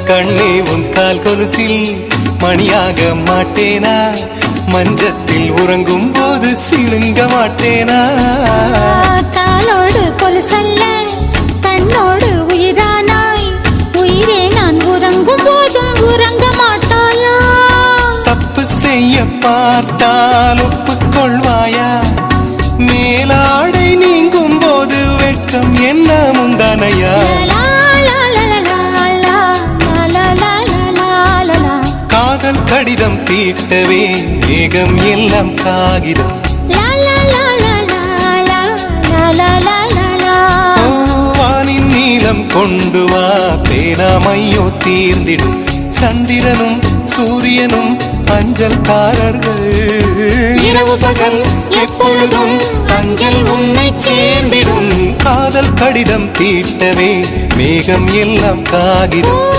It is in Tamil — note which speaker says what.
Speaker 1: கண்ணே உன் கால் கொலுசில் மணியாக மாட்டேனா, மஞ்சத்தில் உறங்கும் போது சிழுங்க மாட்டேனா.
Speaker 2: காலோடு கொலுசல்ல கண்ணோடு உயிரானாய், உயிரே நான் உறங்கும் போதும் உறங்க மாட்டாயா.
Speaker 1: தப்பு செய்ய பார்த்தால் ஒப்புக்கொள்வாயா, மேலாடை நீங்கும் போது வெட்கம் என்ன முந்தானையா. காதல் கடிதம் தீட்டவே மேகம் எல்லாம் காகிதம், வானின் நீளம் கொண்டு வா பேனாமையோ தீர்ந்திடும். சந்திரனும் சூரியனும் அஞ்சல்காரர்கள், இரவு பகல் எப்பொழுதும் அஞ்சல் உன்னை சேர்ந்திடும். காதல் கடிதம் தீட்டவே மேகம் எல்லாம் காகிதம்.